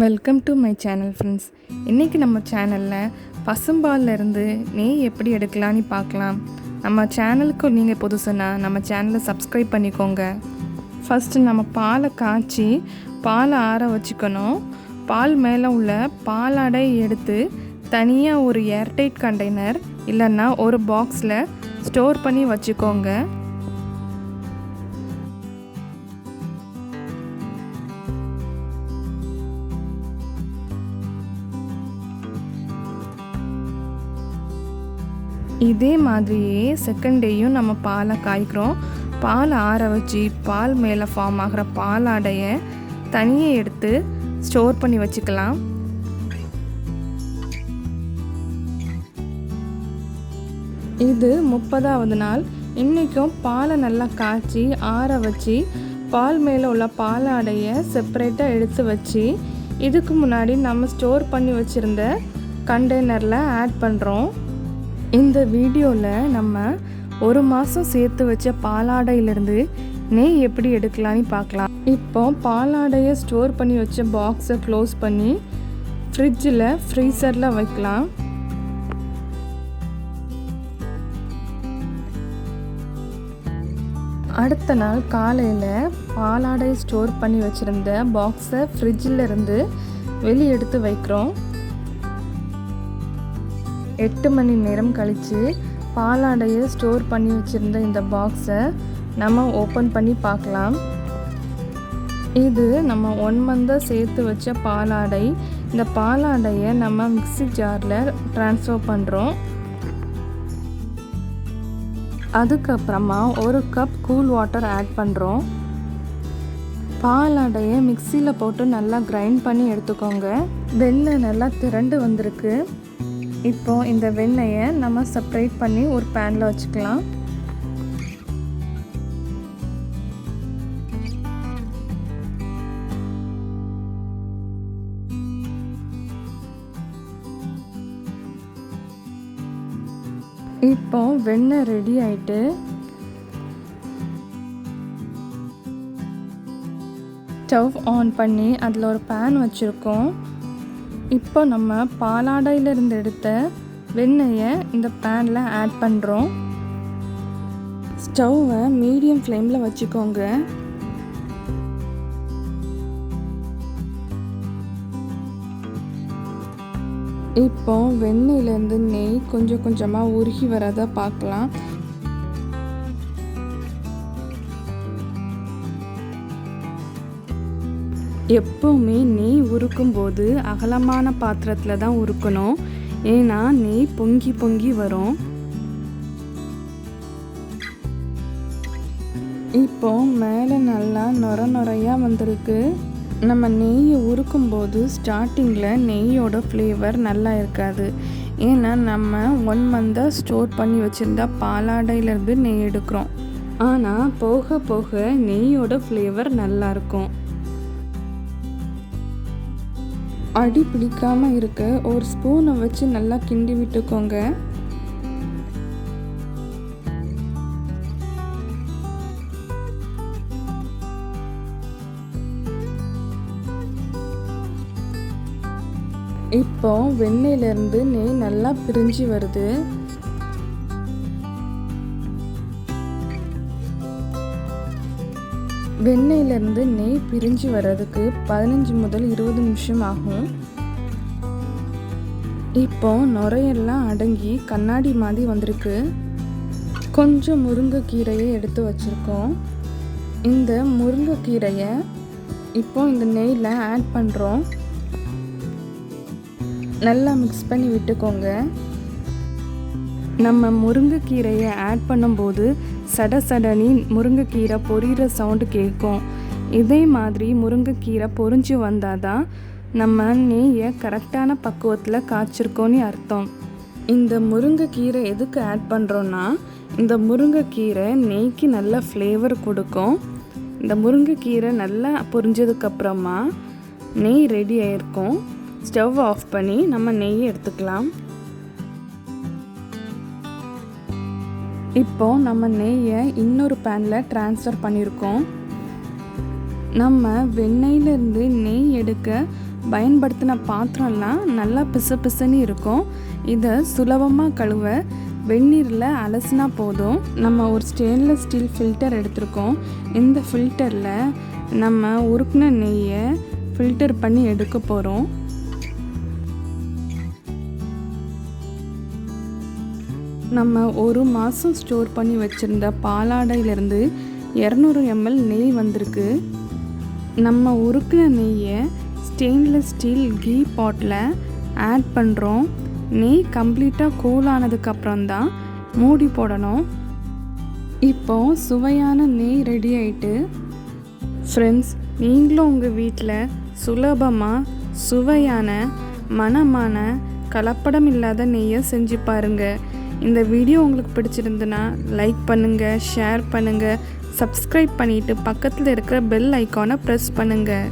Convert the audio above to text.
Welcome to my channel friends. இன்றைக்கி நம்ம சேனலில் பசும்பாலிருந்து நெய் எப்படி எடுக்கலான்னு பார்க்கலாம். நம்ம சேனலுக்கு நீங்கள் புதுசுன்னா நம்ம சேனலை சப்ஸ்கிரைப் பண்ணிக்கோங்க. ஃபஸ்ட்டு நம்ம பாலை காய்ச்சி பாலை ஆற வச்சுக்கணும். பால் மேலே உள்ள பாலாடை எடுத்து தனியாக ஒரு ஏர்டைட் கண்டெய்னர் இல்லைன்னா ஒரு பாக்ஸில் ஸ்டோர் பண்ணி வச்சுக்கோங்க. இதே மாதிரியே செகண்ட் டேயும் நம்ம பாலை காய்க்கிறோம். பால் ஆற வச்சு பால் மேலே ஃபார்ம் ஆகிற பாலாடையை தனியாக எடுத்து ஸ்டோர் பண்ணி வச்சுக்கலாம். இது 30வது நாள். இன்றைக்கும் பாலை நல்லா காய்ச்சி ஆற வச்சு பால் மேலே உள்ள பாலாடையை செப்பரேட்டாக எடுத்து வச்சு இதுக்கு முன்னாடி நம்ம ஸ்டோர் பண்ணி வச்சுருந்த கண்டெய்னரில் ஆட் பண்ணுறோம். இந்த வீடியோவில் நம்ம 1 மாதம் சேர்த்து வச்ச பாலாடையிலேருந்து நெய் எப்படி எடுக்கலான்னு பார்க்கலாம். இப்போ பாலாடையை ஸ்டோர் பண்ணி வச்ச பாக்ஸை க்ளோஸ் பண்ணி ஃப்ரீசரில் வைக்கலாம். அடுத்த நாள் காலையில் பாலாடையை ஸ்டோர் பண்ணி வச்சுருந்த பாக்ஸை ஃப்ரிட்ஜில் இருந்து வெளியே எடுத்து வைக்கிறோம். 8 மணி நேரம் கழித்து பாலாடையை ஸ்டோர் பண்ணி வச்சுருந்த இந்த பாக்ஸை நம்ம ஓப்பன் பண்ணி பார்க்கலாம். இது நம்ம 1 மந்தாக சேர்த்து வச்ச பாலாடை. இந்த பாலாடையை நம்ம மிக்ஸி ஜாரில் ட்ரான்ஸ்ஃபர் பண்ணுறோம். அதுக்கப்புறமா 1 கப் கூல் வாட்டர் ஆட் பண்ணுறோம். பாலாடையை மிக்சியில் போட்டு நல்லா கிரைண்ட் பண்ணி எடுத்துக்கோங்க. வெண்ணெய் நல்லா திரண்டு வந்திருக்கு. இப்போ இந்த வெண்ணெயை நம்ம செப்பரேட் பண்ணி ஒரு பேனில் வச்சுக்கலாம். இப்போ வெண்ணெய் ரெடி ஆயிட்டு ஸ்டவ் ஆன் பண்ணி அதில் ஒரு பேன் வச்சுருக்கோம். இப்போ நம்ம பாலாடையிலிருந்து எடுத்த வெண்ணெயை இந்த பேனில் ஆட் பண்ணுறோம். ஸ்டவ்வை மீடியம் ஃப்ளேமில் வச்சுக்கோங்க. இப்போ வெண்ணெயிலேருந்து நெய் கொஞ்சம் கொஞ்சமாக உருகி வரதை பார்க்கலாம். எப்போவுமே நெய் உருக்கும்போது அகலமான பாத்திரத்தில் தான் உருக்கணும். ஏன்னா நெய் பொங்கி பொங்கி வரும். இப்போ மேலே நல்லா நுரையாக வந்திருக்கு. நம்ம நெய்யை உருக்கும்போது ஸ்டார்டிங்கில் நெய்யோட ஃப்ளேவர் நல்லா இருக்காது. ஏன்னா நம்ம 1 மந்தாக ஸ்டோர் பண்ணி வச்சுருந்தா பாலாடையிலேருந்து நெய் எடுக்கிறோம். ஆனால் போக போக நெய்யோட ஃப்ளேவர் நல்லாயிருக்கும். அடி பிடிக்காமல் இருக்க ஒரு ஸ்பூனை வச்சு நல்லா கிண்டி விட்டுக்கோங்க. இப்போ வெண்ணெயிலேருந்து நெய் நல்லா பிரிஞ்சு வருது. வெண்ணெயிலேருந்து நெய் பிரிஞ்சு வர்றதுக்கு 15 முதல் 20 நிமிஷம் ஆகும். இப்போ நுரையெல்லாம் அடங்கி கண்ணாடி மாதிரி வந்திருக்கு. கொஞ்சம் முருங்கைக்கீரையை எடுத்து வச்சுருக்கோம். இந்த முருங்கைக்கீரையை இப்போ இந்த நெய்யில் ஆட் பண்ணுறோம். நல்லா மிக்ஸ் பண்ணி விட்டுக்கோங்க. நம்ம முருங்கைக்கீரையை ஆட் பண்ணும்போது சடசடனி முருங்கைக்கீரை பொரியிற சவுண்டு கேட்கும். இதே மாதிரி முருங்கைக்கீரை பொரிஞ்சு வந்தால் தான் நம்ம நெய்யை கரெக்டான பக்குவத்தில் காய்ச்சிருக்கோன்னு அர்த்தம். இந்த முருங்கைக்கீரை எதுக்கு ஆட் பண்ணுறோன்னா, இந்த முருங்கைக்கீரை நெய்க்கு நல்ல ஃப்ளேவர் கொடுக்கும். இந்த முருங்கைக்கீரை நல்லா பொரிஞ்சதுக்கப்புறமா நெய் ரெடி ஆகிருக்கும். ஸ்டவ் ஆஃப் பண்ணி நம்ம நெய்யை எடுத்துக்கலாம். இப்போ நம்ம நெய்யை இன்னொரு பேனில் ட்ரான்ஸ்ஃபர் பண்ணியிருக்கோம். நம்ம வெண்ணெயிலேருந்து நெய் எடுக்க பயன்படுத்தின பாத்திரம்லாம் நல்லா பிசு பிசுன்னு இருக்கும். இதை சுலபமாக கழுவ வெந்நீரில் அலசினா போதும். நம்ம ஒரு ஸ்டெயின்லெஸ் ஸ்டீல் ஃபில்டர் எடுத்திருக்கோம். இந்த ஃபில்டரில் நம்ம உருக்கின நெய்யை ஃபில்டர் பண்ணி எடுக்க போகிறோம். நம்ம ஒரு மாதம் ஸ்டோர் பண்ணி வச்சுருந்த பாலாடையிலேருந்து 200 ml நெய் வந்திருக்கு. நம்ம உருக்கின நெய்யை ஸ்டெயின்லெஸ் ஸ்டீல் கீ பாட்டில் ஆட் பண்ணுறோம். நெய் கம்ப்ளீட்டாக கூல் ஆனதுக்கப்புறம் தான் மூடி போடணும். இப்போது சுவையான நெய் ரெடி ஆகிட்டு. ஃப்ரெண்ட்ஸ், நீங்களும் உங்கள் வீட்டில் சுலபமாக சுவையான மணமான கலப்படம் இல்லாத நெய்யை செஞ்சு பாருங்கள். இந்த வீடியோ உங்களுக்கு பிடிச்சிருந்துன்னா லைக் பண்ணுங்கள், ஷேர் பண்ணுங்கள், சப்ஸ்கிரைப் பண்ணிவிட்டு பக்கத்தில் இருக்கிற பெல் ஐக்கானை ப்ரெஸ் பண்ணுங்கள்.